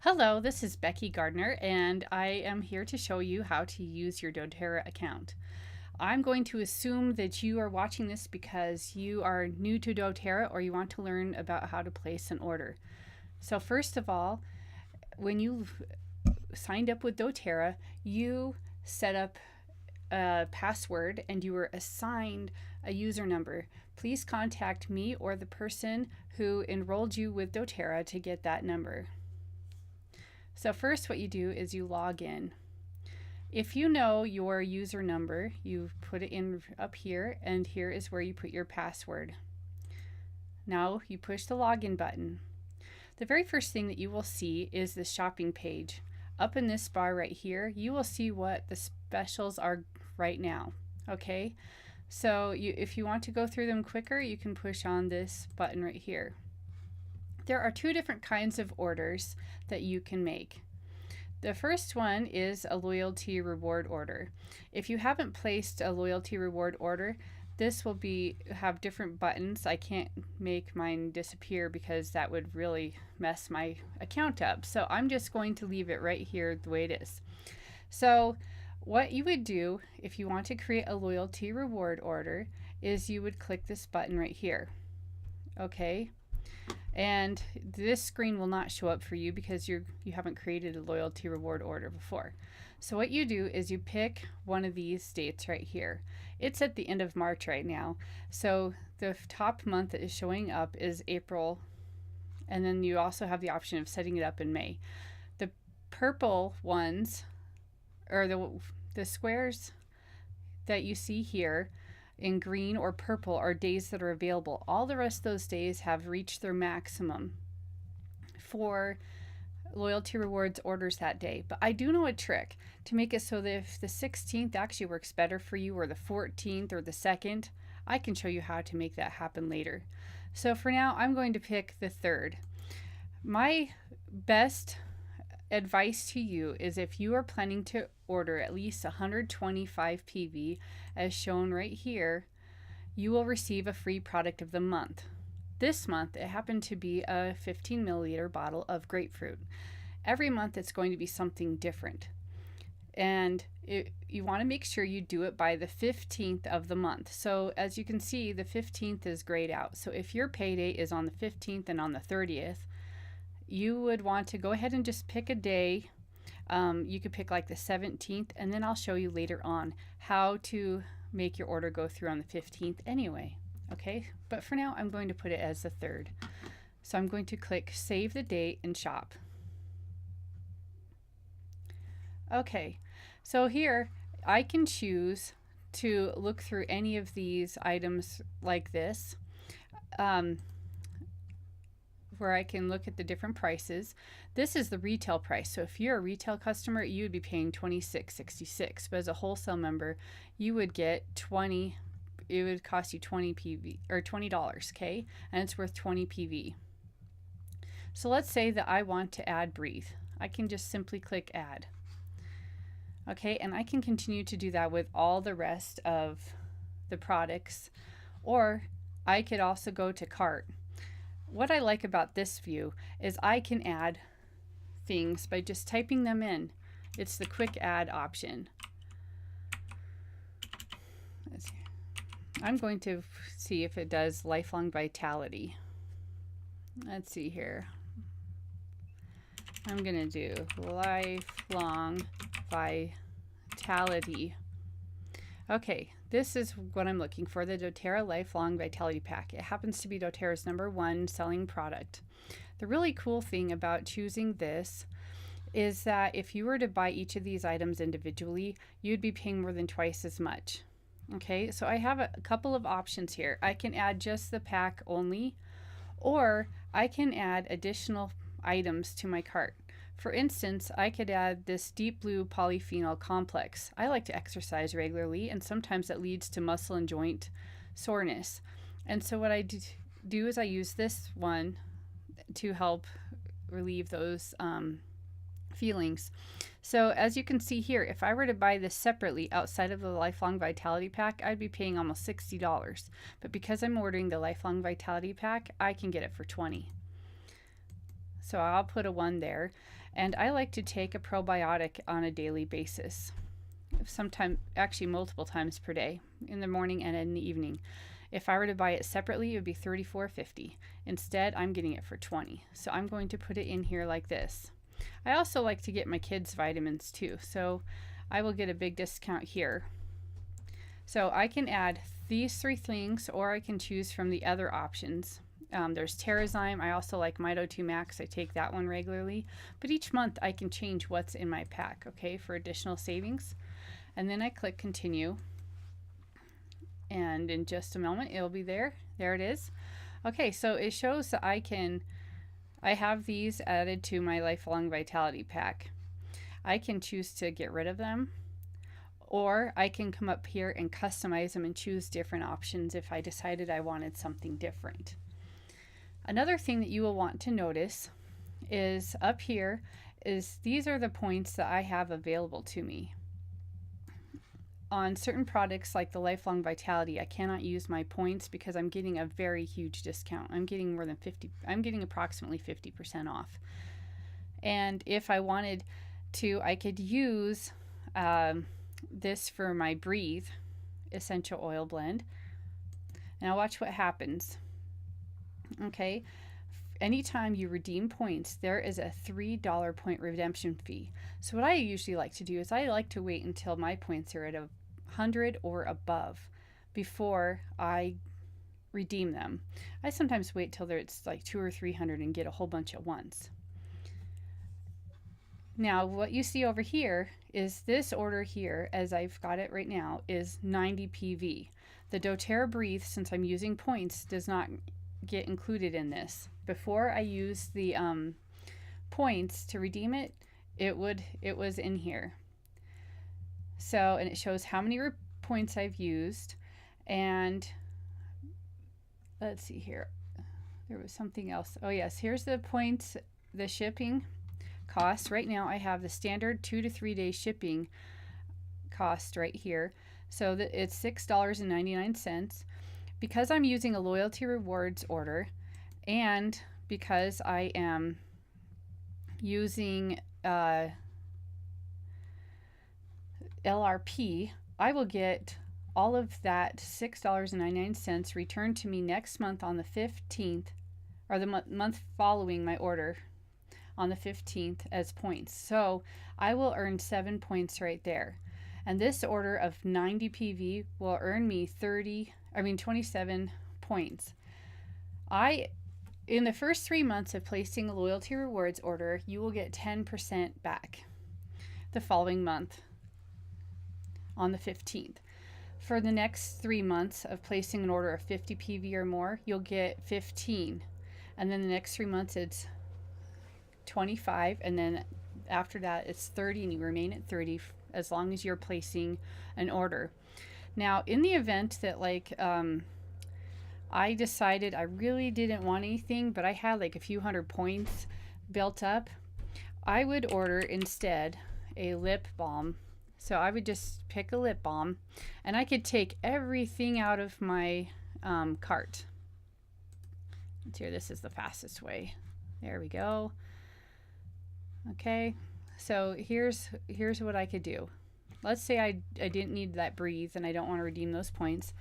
Hello, this is Becky Gardner, and I am here to show you how to use your doTERRA account. I'm going to assume that you are watching this because you are new to doTERRA or you want to learn about how to place an order. So first of all, when you signed up with doTERRA, you set up a password and you were assigned a user number. Please contact me or the person who enrolled you with doTERRA to get that number. So first what you do is you log in. If you know your user number, you put it in up here, and here is where you put your password. Now you push the login button. The very first thing that you will see is the shopping page. Up in this bar right here, you will see what the specials are right now. Okay, so if you want to go through them quicker, you can push on this button right here. There are two different kinds of orders that you can make. The first one is a loyalty reward order. If you haven't placed a loyalty reward order, this will have different buttons. I can't make mine disappear because that would really mess my account up. So I'm just going to leave it right here the way it is. So what you would do if you want to create a loyalty reward order is you would click this button right here. Okay. And this screen will not show up for you because you haven't created a loyalty reward order before. So what you do is you pick one of these dates right here. It's at the end of March right now. So the top month that is showing up is April. And then you also have the option of setting it up in May. The purple ones, or the squares that you see here, in green or purple are days that are available. All the rest of those days have reached their maximum for loyalty rewards orders that day. But I do know a trick to make it so that if the 16th actually works better for you, or the 14th or the 2nd, I can show you how to make that happen later. So for now, I'm going to pick the 3rd. My best advice to you is if you are planning to order at least 125 PV, as shown right here, you will receive a free product of the month. This month it happened to be a 15 milliliter bottle of grapefruit. Every month it's going to be something different, and you want to make sure you do it by the 15th of the month. So as you can see, the 15th is grayed out. So if your payday is on the 15th and on the 30th, you would want to go ahead and just pick a day. You could pick like the 17th, and then I'll show you later on how to make your order go through on the 15th anyway. Okay, but for now I'm going to put it as the 3rd. So I'm going to click Save the Date and Shop. Okay, so here I can choose to look through any of these items like this. Where I can look at the different prices. This is the retail price. So if you're a retail customer, you would be paying $26.66. But as a wholesale member, you would get it would cost you 20 PV or $20, okay? And it's worth 20 PV. So let's say that I want to add Breathe. I can just simply click Add. Okay, and I can continue to do that with all the rest of the products, or I could also go to Cart. What I like about this view is I can add things by just typing them in. It's the quick add option. I'm going to see if it does lifelong vitality. Let's see here. I'm going to do lifelong vitality. Okay, this is what I'm looking for, the doTERRA Lifelong Vitality Pack. It happens to be doTERRA's #1 selling product. The really cool thing about choosing this is that if you were to buy each of these items individually, you'd be paying more than twice as much. Okay, so I have a couple of options here. I can add just the pack only, or I can add additional items to my cart. For instance, I could add this deep blue polyphenol complex. I like to exercise regularly, and sometimes that leads to muscle and joint soreness. And so what I do is I use this one to help relieve those feelings. So as you can see here, if I were to buy this separately outside of the Lifelong Vitality Pack, I'd be paying almost $60. But because I'm ordering the Lifelong Vitality Pack, I can get it for $20. So I'll put a 1 there. And I like to take a probiotic on a daily basis. Sometimes, actually multiple times per day, in the morning and in the evening. If I were to buy it separately, it would be $34.50. Instead, I'm getting it for $20. So I'm going to put it in here like this. I also like to get my kids' vitamins too, so I will get a big discount here. So I can add these 3 things, or I can choose from the other options. There's Terrazyme. I also like Mito2 Max. I take that one regularly. But each month I can change what's in my pack, okay, for additional savings. And then I click continue. And in just a moment it'll be there. There it is. Okay, so it shows that I have these added to my Lifelong Vitality pack. I can choose to get rid of them, or I can come up here and customize them and choose different options if I decided I wanted something different. Another thing that you will want to notice is up here is these are the points that I have available to me. On certain products like the Lifelong Vitality, I cannot use my points because I'm getting a very huge discount. I'm getting approximately 50% off. And if I wanted to, I could use this for my Breathe essential oil blend. Now watch what happens. Okay, anytime you redeem points, there is a $3 point redemption fee. So what I usually like to do is I like to wait until my points are at 100 or above before I redeem them. I sometimes wait till it's like 200 or 300 and get a whole bunch at once. Now what you see over here is this order here, as I've got it right now, is 90 PV. The doTERRA Breathe, since I'm using points, does not get included in this. Before I use the points to redeem it, it was in here. So, and it shows how many points I've used, and let's see here. There was something else. Oh yes, here's the points, the shipping cost. Right now I have the standard 2 to 3 day shipping cost right here. So that it's $6.99. Because I'm using a loyalty rewards order, and because I am using LRP, I will get all of that $6.99 returned to me next month on the 15th, or the month following my order on the 15th as points. So I will earn 7 points right there. And this order of 90 PV will earn me 27 points. In the first 3 months of placing a loyalty rewards order, you will get 10% back the following month on the 15th. For the next 3 months of placing an order of 50 PV or more, you'll get 15. And then the next 3 months it's 25, and then after that it's 30, and you remain at 30 as long as you're placing an order. Now, in the event that I decided I really didn't want anything, but I had like a few hundred points built up, I would order instead a lip balm. So I would just pick a lip balm, and I could take everything out of my cart. Let's see, this is the fastest way. There we go. Okay, so here's what I could do. Let's say I didn't need that Breathe and I don't want to redeem those points.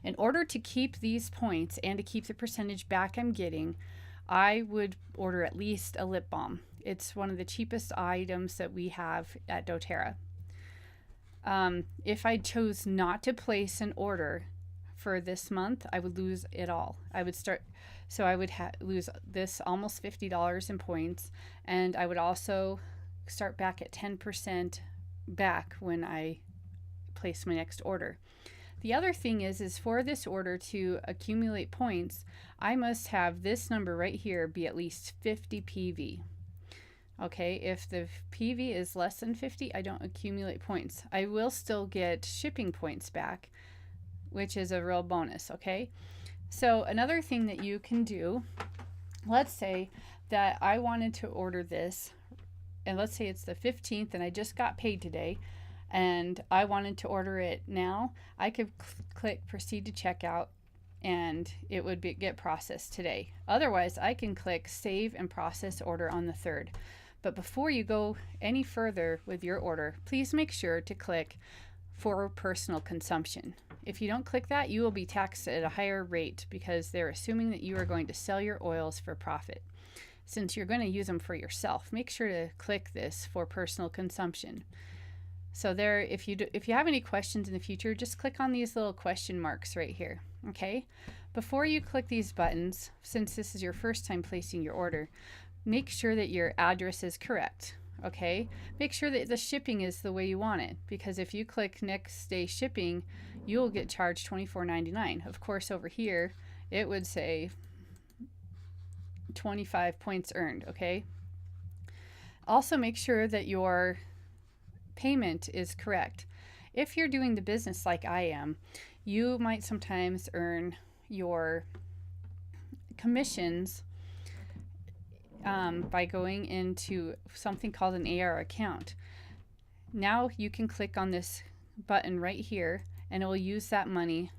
In order to keep these points and to keep the percentage back I'm getting, I would order at least a lip balm. It's one of the cheapest items that we have at doTERRA. If I chose not to place an order for this month, I would lose it all. I would lose this almost $50 in points, and I would also start back at 10% back when I place my next order. The other thing is for this order to accumulate points, I must have this number right here be at least 50 PV. Okay, if the PV is less than 50, I don't accumulate points. I will still get shipping points back, which is a real bonus, okay? So another thing that you can do, let's say that I wanted to order this, and let's say it's the 15th and I just got paid today, and I wanted to order it now. I could click proceed to checkout, and it would get processed today. Otherwise, I can click Save and Process Order on the 3rd. But before you go any further with your order, please make sure to click For Personal Consumption. If you don't click that, you will be taxed at a higher rate because they're assuming that you are going to sell your oils for profit. Since you're going to use them for yourself, make sure to click this For Personal Consumption. So there, if you have any questions in the future, just click on these little question marks right here, okay? Before you click these buttons, since this is your first time placing your order, make sure that your address is correct, okay? Make sure that the shipping is the way you want it, because if you click next day shipping, you'll get charged $24.99. Of course, over here, it would say 25 points earned, okay? Also, make sure that your payment is correct. If you're doing the business like I am, you might sometimes earn your commissions by going into something called an AR account. Now you can click on this button right here and it will use that money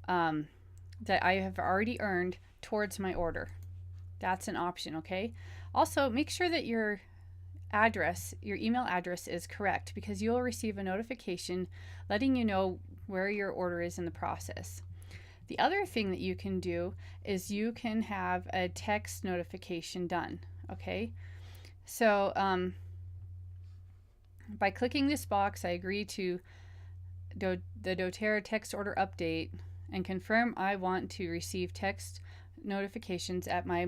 that I have already earned towards my order. That's an option, okay? Also, make sure that your address, your email address is correct, because you'll receive a notification letting you know where your order is in the process. The other thing that you can do is you can have a text notification done, okay? So by clicking this box, I agree to the doTERRA text order update and confirm I want to receive text notifications at my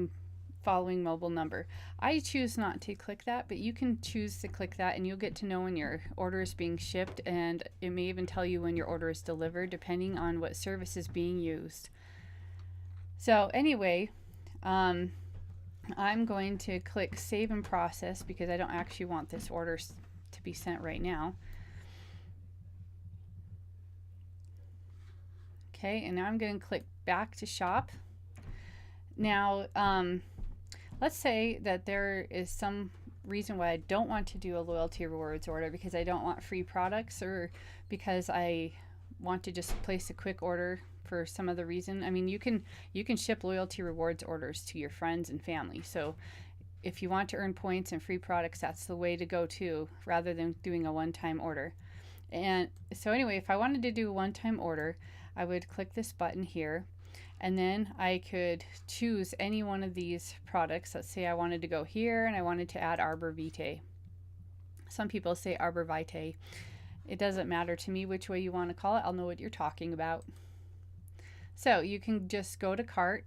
following mobile number. I choose not to click that, but you can choose to click that and you'll get to know when your order is being shipped, and it may even tell you when your order is delivered depending on what service is being used. So anyway, I'm going to click Save and Process because I don't actually want this order to be sent right now. Okay, and now I'm going to click back to shop. Now, let's say that there is some reason why I don't want to do a loyalty rewards order, because I don't want free products, or because I want to just place a quick order for some other reason. I mean, you can ship loyalty rewards orders to your friends and family. So if you want to earn points and free products, that's the way to go too, rather than doing a one-time order. And so anyway, if I wanted to do a one-time order, I would click this button here. And then I could choose any one of these products. Let's say I wanted to go here and I wanted to add Arbor Vitae. Some people say Arbor Vitae. It doesn't matter to me which way you want to call it. I'll know what you're talking about. So you can just go to cart,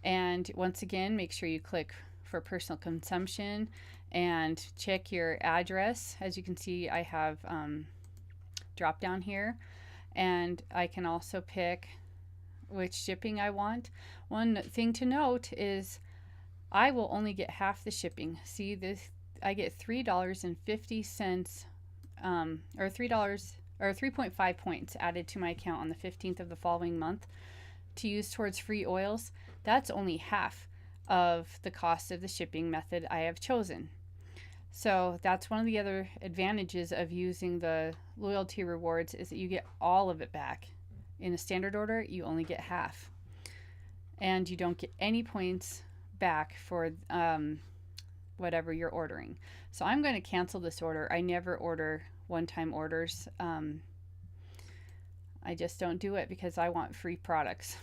and once again, make sure you click for personal consumption and check your address. As you can see, I have drop down here, and I can also pick which shipping I want. One thing to note is I will only get half the shipping. See this, I get $3.50 or $3 or 3.5 points added to my account on the 15th of the following month to use towards free oils. That's only half of the cost of the shipping method I have chosen. So that's one of the other advantages of using the loyalty rewards, is that you get all of it back. In a standard order, you only get half, and you don't get any points back for whatever you're ordering. So I'm going to cancel this order. I never order one-time orders. I just don't do it because I want free products.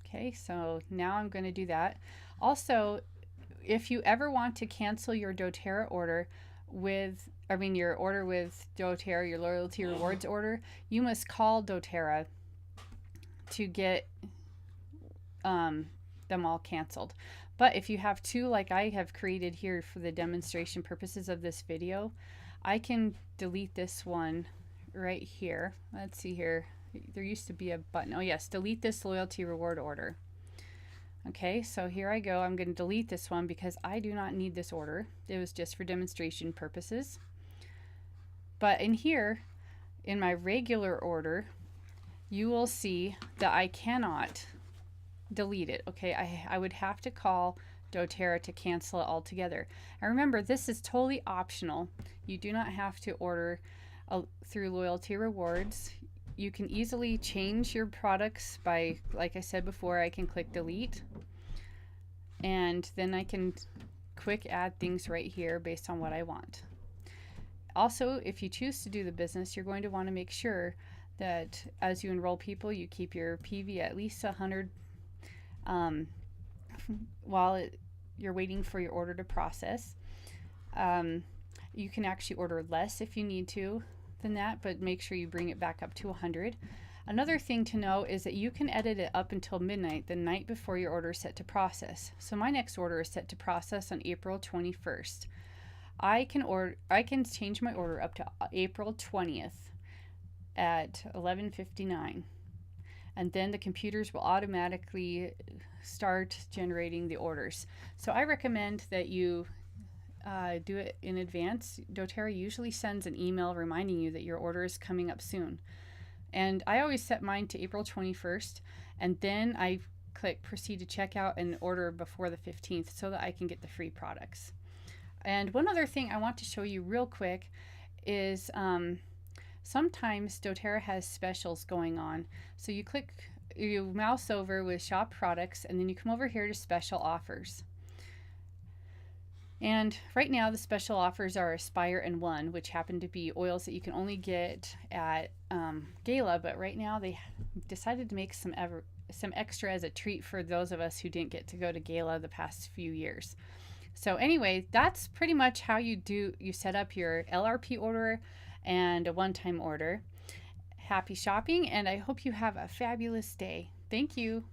Okay, so now I'm going to do that. Also, if you ever want to cancel your doTERRA order with, your order with doTERRA, your loyalty rewards order, you must call doTERRA to get them all canceled. But if you have two, like I have created here for the demonstration purposes of this video, I can delete this one right here. Let's see here. There used to be a button. Oh yes, delete this loyalty reward order. Okay, so here I go. I'm going to delete this one because I do not need this order. It was just for demonstration purposes. But in here, in my regular order, you will see that I cannot delete it. Okay, I would have to call doTERRA to cancel it altogether. And remember, this is totally optional. You do not have to order through loyalty rewards. You can easily change your products by, like I said before, I can click delete, and then I can quick add things right here based on what I want. Also, if you choose to do the business, you're going to want to make sure that as you enroll people, you keep your PV at least 100 while you're waiting for your order to process. You can actually order less if you need to than that, but make sure you bring it back up to 100. Another thing to know is that you can edit it up until midnight, the night before your order is set to process. So my next order is set to process on April 21st. I can change my order up to April 20th at 11:59, and then the computers will automatically start generating the orders. So I recommend that you do it in advance. doTERRA usually sends an email reminding you that your order is coming up soon. And I always set mine to April 21st, and then I click proceed to checkout and order before the 15th so that I can get the free products. And one other thing I want to show you real quick is sometimes doTERRA has specials going on. So you mouse over with shop products, and then you come over here to special offers. And right now the special offers are Aspire and One, which happen to be oils that you can only get at Gala, but right now they decided to make some extra as a treat for those of us who didn't get to go to Gala the past few years. So anyway, that's pretty much how you set up your LRP order and a one-time order. Happy shopping, and I hope you have a fabulous day. Thank you.